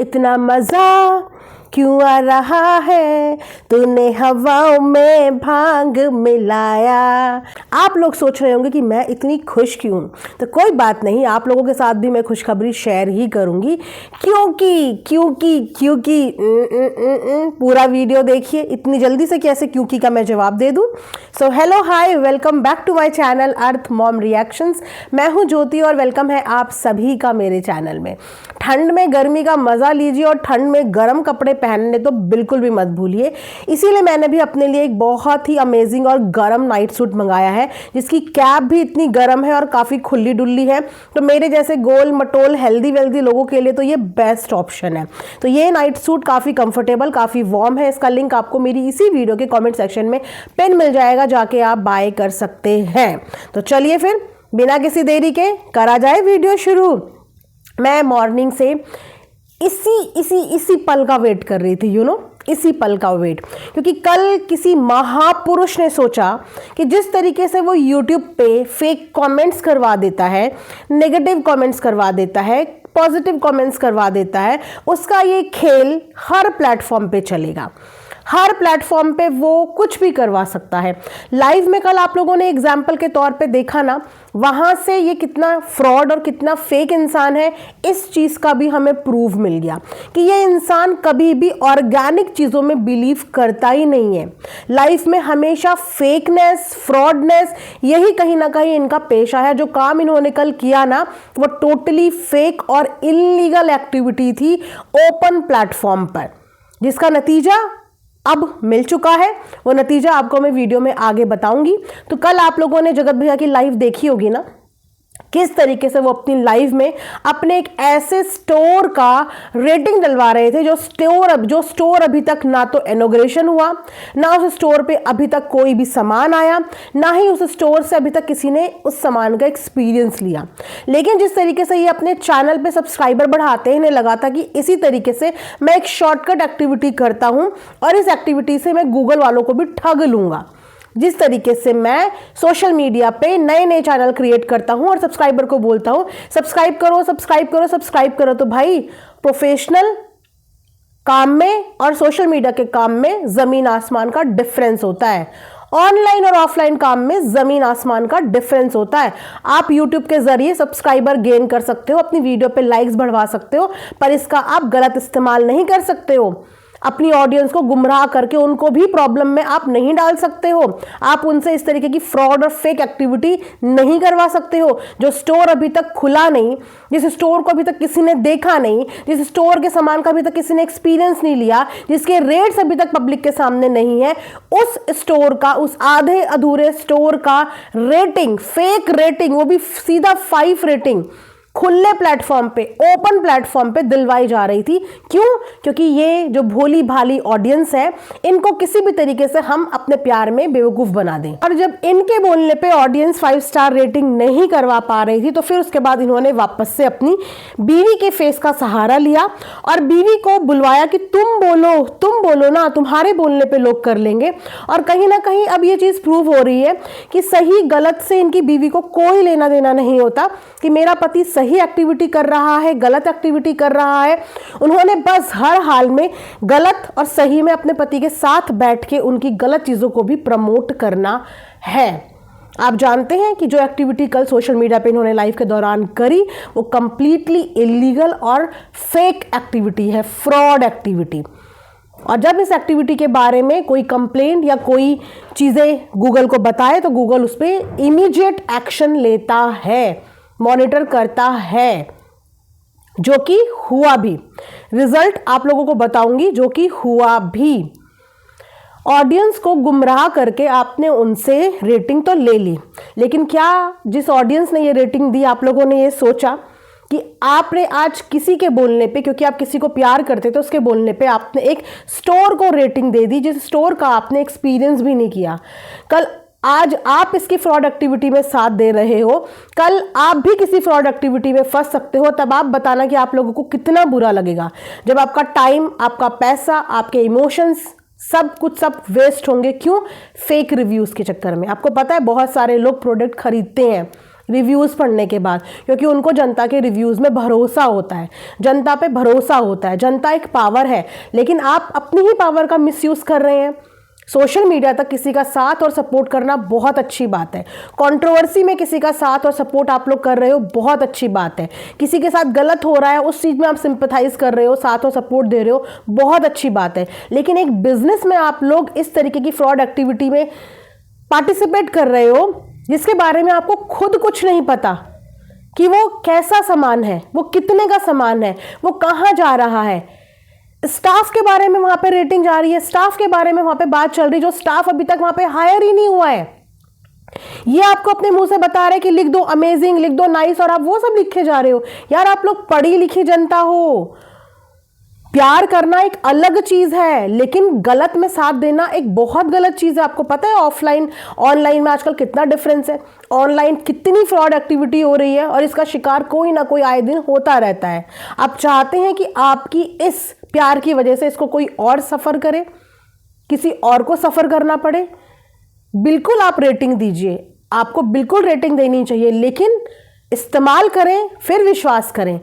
इतना मजा क्यों आ रहा है, तूने हवाओं में भांग मिलाया। आप लोग सोच रहे होंगे कि मैं इतनी खुश क्यों, तो कोई बात नहीं, आप लोगों के साथ भी मैं खुशखबरी शेयर ही करूंगी, क्योंकि पूरा वीडियो देखिए। इतनी जल्दी से कैसे क्योंकि का मैं जवाब दे दूं। So hello hi, welcome back to my channel Earth Mom Reactions. मैं हूं ज्योति और वेलकम है आप सभी का मेरे चैनल में। ठंड में गर्मी का मजा लीजिए और ठंड में गर्म कपड़े पहनने तो बिल्कुल भी मत भूलिए। इसीलिए मैंने भी अपने लिए एक बहुत ही अमेजिंग और गर्म नाइट सूट मंगाया है, जिसकी कैप भी इतनी गर्म है और काफ़ी खुली डुल्ली है। तो मेरे जैसे गोल मटोल हेल्दी वेल्दी लोगों के लिए तो ये बेस्ट ऑप्शन है। तो ये नाइट सूट काफ़ी कंफर्टेबल, काफ़ी वार्म है। इसका लिंक आपको मेरी इसी वीडियो के कॉमेंट सेक्शन में पिन मिल जाएगा, जाके आप बाय कर सकते हैं। तो चलिए फिर बिना किसी देरी के करा जाए वीडियो शुरू। मैं मॉर्निंग से इसी पल का वेट कर रही थी, इसी पल का वेट, क्योंकि कल किसी महापुरुष ने सोचा कि जिस तरीके से वो YouTube पे फेक कमेंट्स करवा देता है, नेगेटिव कमेंट्स करवा देता है, पॉजिटिव कमेंट्स करवा देता है, उसका ये खेल हर प्लेटफॉर्म पे चलेगा। हर प्लेटफॉर्म पे वो कुछ भी करवा सकता है। लाइव में कल आप लोगों ने एग्जाम्पल के तौर पे देखा ना, वहाँ से ये कितना फ्रॉड और कितना फेक इंसान है, इस चीज़ का भी हमें प्रूफ मिल गया कि ये इंसान कभी भी ऑर्गेनिक चीज़ों में बिलीव करता ही नहीं है। लाइफ में हमेशा फेकनेस, फ्रॉडनेस, यही कहीं ना कहीं इनका पेशा है। जो काम इन्होंने कल किया ना, वो टोटली फेक और इलीगल एक्टिविटी थी ओपन प्लेटफॉर्म पर, जिसका नतीजा अब मिल चुका है। वो नतीजा आपको मैं वीडियो में आगे बताऊंगी। तो कल आप लोगों ने जगत भैया की लाइव देखी होगी ना, किस तरीके से वो अपनी लाइव में अपने एक ऐसे स्टोर का रेटिंग डलवा रहे थे जो स्टोर अभी तक ना तो इनॉग्रेशन हुआ, ना उस स्टोर पे अभी तक कोई भी सामान आया, ना ही उस स्टोर से अभी तक किसी ने उस सामान का एक्सपीरियंस लिया। लेकिन जिस तरीके से ये अपने चैनल पे सब्सक्राइबर बढ़ाते हैं, इन्हें लगा था कि इसी तरीके से मैं एक शॉर्टकट एक्टिविटी करता हूं और इस एक्टिविटी से मैं गूगल वालों को भी ठग लूंगा। जिस तरीके से मैं सोशल मीडिया पे नए नए चैनल क्रिएट करता हूं और सब्सक्राइबर को बोलता हूं सब्सक्राइब करो, सब्सक्राइब करो, सब्सक्राइब करो। तो भाई, प्रोफेशनल काम में और सोशल मीडिया के काम में जमीन आसमान का डिफरेंस होता है। ऑनलाइन और ऑफलाइन काम में जमीन आसमान का डिफरेंस होता है। आप YouTube के जरिए सब्सक्राइबर गेन कर सकते हो, अपनी वीडियो पे लाइक्स बढ़वा सकते हो, पर इसका आप गलत इस्तेमाल नहीं कर सकते हो। अपनी ऑडियंस को गुमराह करके उनको भी प्रॉब्लम में आप नहीं डाल सकते हो। आप उनसे इस तरीके की फ्रॉड और फेक एक्टिविटी नहीं करवा सकते हो। जो स्टोर अभी तक खुला नहीं, जिस स्टोर को अभी तक किसी ने देखा नहीं, जिस स्टोर के सामान का अभी तक किसी ने एक्सपीरियंस नहीं लिया, जिसके रेट्स अभी तक पब्लिक के सामने नहीं है, उस स्टोर का, उस आधे अधूरे स्टोर का रेटिंग, फेक रेटिंग, वो भी सीधा 5 रेटिंग खुले प्लेटफॉर्म पे, ओपन प्लेटफॉर्म पे दिलवाई जा रही थी। क्यों? क्योंकि ये जो भोली भाली ऑडियंस है, इनको किसी भी तरीके से हम अपने प्यार में बेवकूफ बना दें। और जब इनके बोलने पे ऑडियंस 5 स्टार रेटिंग नहीं करवा पा रही थी, तो फिर उसके बाद इन्होंने वापस से अपनी बीवी के फेस का सहारा लिया और बीवी को बुलवाया कि तुम बोलो ना, तुम्हारे बोलने पे लोग कर लेंगे। और कहीं ना कहीं अब ये चीज प्रूव हो रही है कि सही गलत से इनकी बीवी को कोई लेना देना नहीं होता, कि मेरा पति सही एक्टिविटी कर रहा है, गलत एक्टिविटी कर रहा है। उन्होंने बस हर हाल में गलत और सही में अपने पति के साथ बैठ के उनकी गलत चीजों को भी प्रमोट करना है। आप जानते हैं कि जो एक्टिविटी कल सोशल मीडिया पे इन्होंने लाइव के दौरान करी, वो कंप्लीटली इलीगल और फेक एक्टिविटी है, फ्रॉड एक्टिविटी। और जब इस एक्टिविटी के बारे में कोई कंप्लेंट या कोई चीज़ें गूगल को बताए, तो गूगल उस पर इमीडिएट एक्शन लेता है, मॉनिटर करता है, जो कि हुआ भी। रिजल्ट आप लोगों को बताऊंगी, जो कि हुआ भी। ऑडियंस को गुमराह करके आपने उनसे रेटिंग तो ले ली, लेकिन क्या जिस ऑडियंस ने ये रेटिंग दी, आप लोगों ने ये सोचा कि आपने आज किसी के बोलने पे, क्योंकि आप किसी को प्यार करते थे, उसके बोलने पे आपने एक स्टोर को रेटिंग दे दी, जिस स्टोर का आपने एक्सपीरियंस भी नहीं किया। कल आज आप इसकी फ्रॉड एक्टिविटी में साथ दे रहे हो, कल आप भी किसी फ्रॉड एक्टिविटी में फंस सकते हो। तब आप बताना कि आप लोगों को कितना बुरा लगेगा, जब आपका टाइम, आपका पैसा, आपके इमोशंस, सब वेस्ट होंगे। क्यों? फेक रिव्यूज के चक्कर में। आपको पता है बहुत सारे लोग प्रोडक्ट खरीदते हैं रिव्यूज़ पढ़ने के बाद, क्योंकि उनको जनता के रिव्यूज़ में भरोसा होता है, जनता पे भरोसा होता है। जनता एक पावर है, लेकिन आप अपनी ही पावर का मिसयूज़ कर रहे हैं। सोशल मीडिया तक किसी का साथ और सपोर्ट करना बहुत अच्छी बात है। कंट्रोवर्सी में किसी का साथ और सपोर्ट आप लोग कर रहे हो, बहुत अच्छी बात है। किसी के साथ गलत हो रहा है, उस चीज़ में आप सिंपैथाइज कर रहे हो, साथ और सपोर्ट दे रहे हो, बहुत अच्छी बात है। लेकिन एक बिजनेस में आप लोग इस तरीके की फ्रॉड एक्टिविटी में पार्टिसिपेट कर रहे हो जिसके बारे में आपको खुद कुछ नहीं पता कि वो कैसा सामान है, वो कितने का सामान है, वो कहाँ जा रहा है। स्टाफ के बारे में वहां पे रेटिंग जा रही है, स्टाफ के बारे में वहां पे बात चल रही है, जो स्टाफ अभी तक वहां पे हायर ही नहीं हुआ है। ये आपको अपने मुंह से बता रहे हैं कि लिख दो अमेजिंग, लिख दो नाइस, और आप वो सब लिखे जा रहे हो। यार आप लोग पढ़ी लिखी जनता हो। प्यार करना एक अलग चीज है, लेकिन गलत में साथ देना एक बहुत गलत चीज है। आपको पता है ऑफलाइन ऑनलाइन में आजकल कितना डिफरेंस है, ऑनलाइन कितनी फ्रॉड एक्टिविटी हो रही है, और इसका शिकार कोई ना कोई आए दिन होता रहता है। आप चाहते हैं कि आपकी इस प्यार की वजह से इसको कोई और सफ़र करे, किसी और को सफ़र करना पड़े। बिल्कुल आप रेटिंग दीजिए, आपको बिल्कुल रेटिंग देनी चाहिए, लेकिन इस्तेमाल करें फिर विश्वास करें।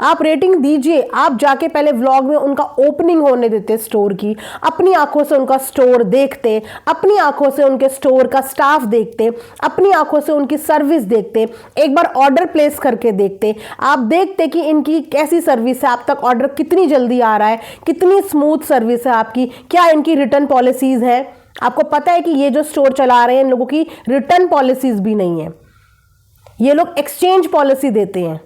आप रेटिंग दीजिए, आप जाके पहले व्लॉग में उनका ओपनिंग होने देते स्टोर की, अपनी आंखों से उनका स्टोर देखते, अपनी आंखों से उनके स्टोर का स्टाफ देखते, अपनी आंखों से उनकी सर्विस देखते, एक बार ऑर्डर प्लेस करके देखते। आप देखते कि इनकी कैसी सर्विस है, आप तक ऑर्डर कितनी जल्दी आ रहा है, कितनी स्मूथ सर्विस है आपकी, क्या इनकी रिटर्न पॉलिसीज़ हैं। आपको पता है कि ये जो स्टोर चला रहे हैं इन लोगों की रिटर्न पॉलिसीज़ भी नहीं है, ये लोग एक्सचेंज पॉलिसी देते हैं।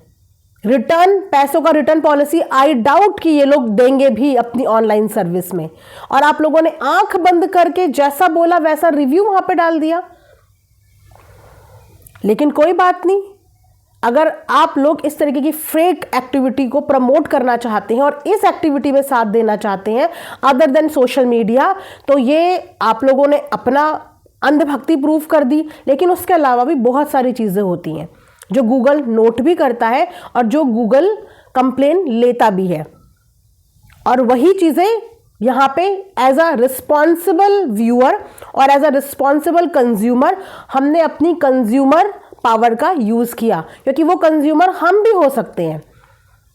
रिटर्न, पैसों का रिटर्न पॉलिसी आई डाउट कि ये लोग देंगे भी अपनी ऑनलाइन सर्विस में। और आप लोगों ने आंख बंद करके जैसा बोला वैसा रिव्यू वहां पे डाल दिया। लेकिन कोई बात नहीं, अगर आप लोग इस तरीके की फेक एक्टिविटी को प्रमोट करना चाहते हैं और इस एक्टिविटी में साथ देना चाहते हैं अदर देन सोशल मीडिया, तो ये आप लोगों ने अपना अंधभक्ति प्रूफ कर दी। लेकिन उसके अलावा भी बहुत सारी चीज़ें होती हैं जो गूगल नोट भी करता है और जो गूगल कंप्लेन लेता भी है, और वही चीज़ें यहाँ पे एज अ रिस्पॉन्सिबल व्यूअर और एज अ रिस्पॉन्सिबल कंज्यूमर हमने अपनी कंज्यूमर पावर का यूज़ किया, क्योंकि वो कंज्यूमर हम भी हो सकते हैं,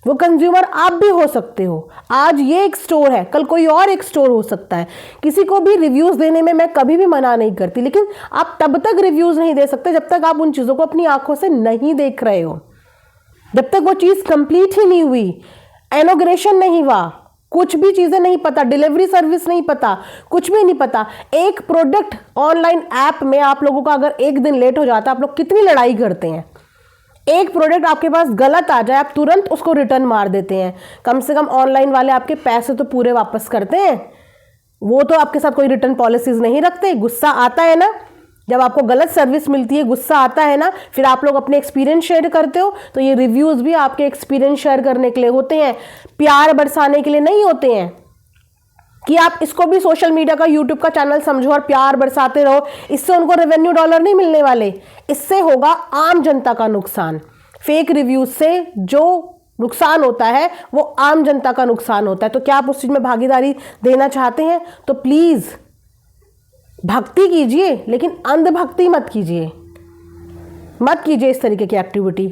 वो कंज्यूमर आप भी हो सकते हो। आज ये एक स्टोर है, कल कोई और एक स्टोर हो सकता है। किसी को भी रिव्यूज़ देने में मैं कभी भी मना नहीं करती, लेकिन आप तब तक रिव्यूज़ नहीं दे सकते जब तक आप उन चीज़ों को अपनी आंखों से नहीं देख रहे हो, जब तक वो चीज़ कंप्लीट ही नहीं हुई, इनॉग्रेशन नहीं हुआ, कुछ भी चीज़ें नहीं पता, डिलीवरी सर्विस नहीं पता, कुछ भी नहीं पता। एक प्रोडक्ट ऑनलाइन ऐप में आप लोगों का अगर एक दिन लेट हो जाता है, आप लोग कितनी लड़ाई करते हैं। एक प्रोडक्ट आपके पास गलत आ जाए, आप तुरंत उसको रिटर्न मार देते हैं। कम से कम ऑनलाइन वाले आपके पैसे तो पूरे वापस करते हैं, वो तो आपके साथ कोई रिटर्न पॉलिसीज़ नहीं रखते। गुस्सा आता है ना जब आपको गलत सर्विस मिलती है, गुस्सा आता है ना, फिर आप लोग अपने एक्सपीरियंस शेयर करते हो। तो ये रिव्यूज़ भी आपके एक्सपीरियंस शेयर करने के लिए होते हैं, प्यार बरसाने के लिए नहीं होते हैं कि आप इसको भी सोशल मीडिया का यूट्यूब का चैनल समझो और प्यार बरसाते रहो। इससे उनको रेवेन्यू डॉलर नहीं मिलने वाले, इससे होगा आम जनता का नुकसान। फेक रिव्यूज से जो नुकसान होता है वो आम जनता का नुकसान होता है। तो क्या आप उस चीज़ में भागीदारी देना चाहते हैं? तो प्लीज़ भक्ति कीजिए, लेकिन अंधभक्ति मत कीजिए, मत कीजिए इस तरीके की एक्टिविटी।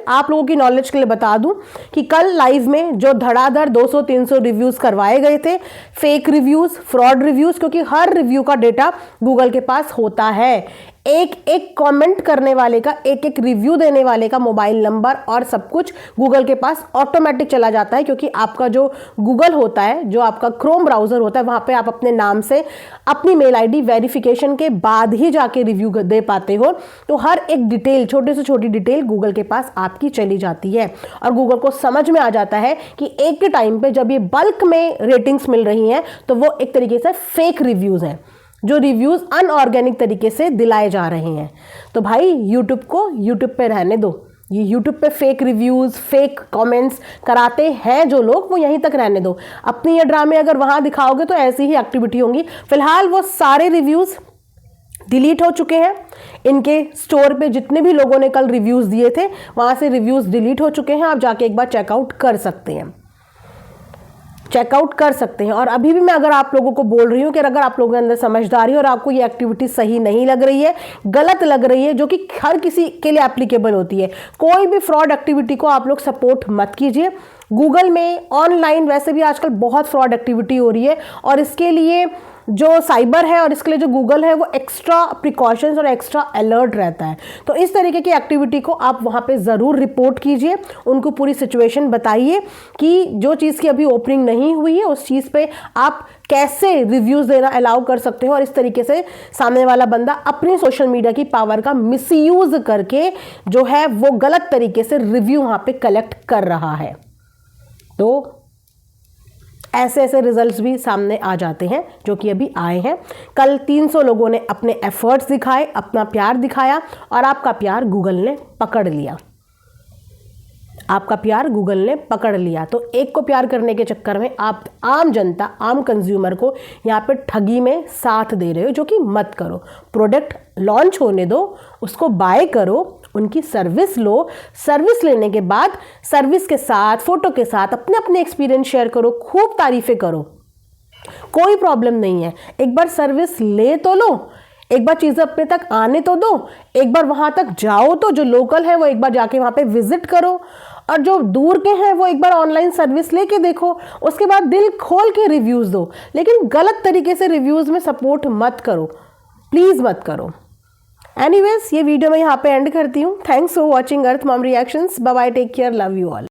आप लोगों की नॉलेज के लिए बता दूं कि कल लाइव में जो धड़ाधड़ 200-300 रिव्यूज़ करवाए गए थे, फेक रिव्यूज़, फ्रॉड रिव्यूज़, क्योंकि हर रिव्यू का डेटा गूगल के पास होता है। एक एक कमेंट करने वाले का, एक एक रिव्यू देने वाले का मोबाइल नंबर और सब कुछ गूगल के पास ऑटोमेटिक चला जाता है, क्योंकि आपका जो गूगल होता है, जो आपका क्रोम ब्राउज़र होता है, वहाँ पे आप अपने नाम से अपनी मेल आईडी वेरिफिकेशन के बाद ही जाके रिव्यू दे पाते हो। तो हर एक डिटेल, छोटे से छोटी डिटेल गूगल के पास आपकी चली जाती है, और गूगल को समझ में आ जाता है कि एक के टाइम पे जब ये बल्क में रेटिंग्स मिल रही हैं तो वो एक तरीके से फेक रिव्यूज़ हैं, जो रिव्यूज़ अनऑर्गेनिक तरीके से दिलाए जा रहे हैं। तो भाई यूट्यूब को यूट्यूब पे रहने दो। ये यूट्यूब पे फेक रिव्यूज़, फेक कमेंट्स कराते हैं जो लोग, वो यहीं तक रहने दो। अपनी ये ड्रामे अगर वहाँ दिखाओगे तो ऐसी ही एक्टिविटी होंगी। फिलहाल वो सारे रिव्यूज़ डिलीट हो चुके हैं। इनके स्टोर पे जितने भी लोगों ने कल रिव्यूज़ दिए थे वहाँ से रिव्यूज़ डिलीट हो चुके हैं। आप जाके एक बार चेकआउट कर सकते हैं। चेकआउट कर सकते हैं। और अभी भी मैं अगर आप लोगों को बोल रही हूँ कि अगर आप लोगों के अंदर समझदारी है और आपको ये एक्टिविटी सही नहीं लग रही है, गलत लग रही है, जो कि हर किसी के लिए एप्लीकेबल होती है, कोई भी फ्रॉड एक्टिविटी को आप लोग सपोर्ट मत कीजिए। गूगल में ऑनलाइन वैसे भी आजकल बहुत फ्रॉड एक्टिविटी हो रही है और इसके लिए जो साइबर है और इसके लिए जो गूगल है वो एक्स्ट्रा प्रिकॉशंस और एक्स्ट्रा अलर्ट रहता है। तो इस तरीके की एक्टिविटी को आप वहाँ पे ज़रूर रिपोर्ट कीजिए, उनको पूरी सिचुएशन बताइए कि जो चीज़ की अभी ओपनिंग नहीं हुई है उस चीज़ पे आप कैसे रिव्यूज़ देना अलाउ कर सकते हो और इस तरीके से सामने वाला बंदा अपनी सोशल मीडिया की पावर का मिसयूज़ करके जो है वो गलत तरीके से रिव्यू वहाँ पे कलेक्ट कर रहा है। तो ऐसे ऐसे रिजल्ट्स भी सामने आ जाते हैं जो कि अभी आए हैं। कल 300 लोगों ने अपने एफर्ट्स दिखाए, अपना प्यार दिखाया और आपका प्यार गूगल ने पकड़ लिया। आपका प्यार गूगल ने पकड़ लिया। तो एक को प्यार करने के चक्कर में आप आम जनता, आम कंज्यूमर को यहाँ पे ठगी में साथ दे रहे हो, जो कि मत करो। प्रोडक्ट लॉन्च होने दो, उसको बाय करो, उनकी सर्विस लो, सर्विस लेने के बाद सर्विस के साथ, फोटो के साथ अपने अपने एक्सपीरियंस शेयर करो, खूब तारीफें करो, कोई प्रॉब्लम नहीं है। एक बार सर्विस ले तो लो, एक बार चीज़ें अपने तक आने तो दो, एक बार वहाँ तक जाओ, तो जो लोकल है वो एक बार जाके वहाँ पे विजिट करो और जो दूर के हैं वो एक बार ऑनलाइन सर्विस लेके देखो, उसके बाद दिल खोल के रिव्यूज़ दो। लेकिन गलत तरीके से रिव्यूज़ में सपोर्ट मत करो, प्लीज़ मत करो। एनीवेज, ये वीडियो मैं यहाँ पे एंड करती हूँ। Thanks for watching Earth Mom Reactions. Bye bye, take care, love you all.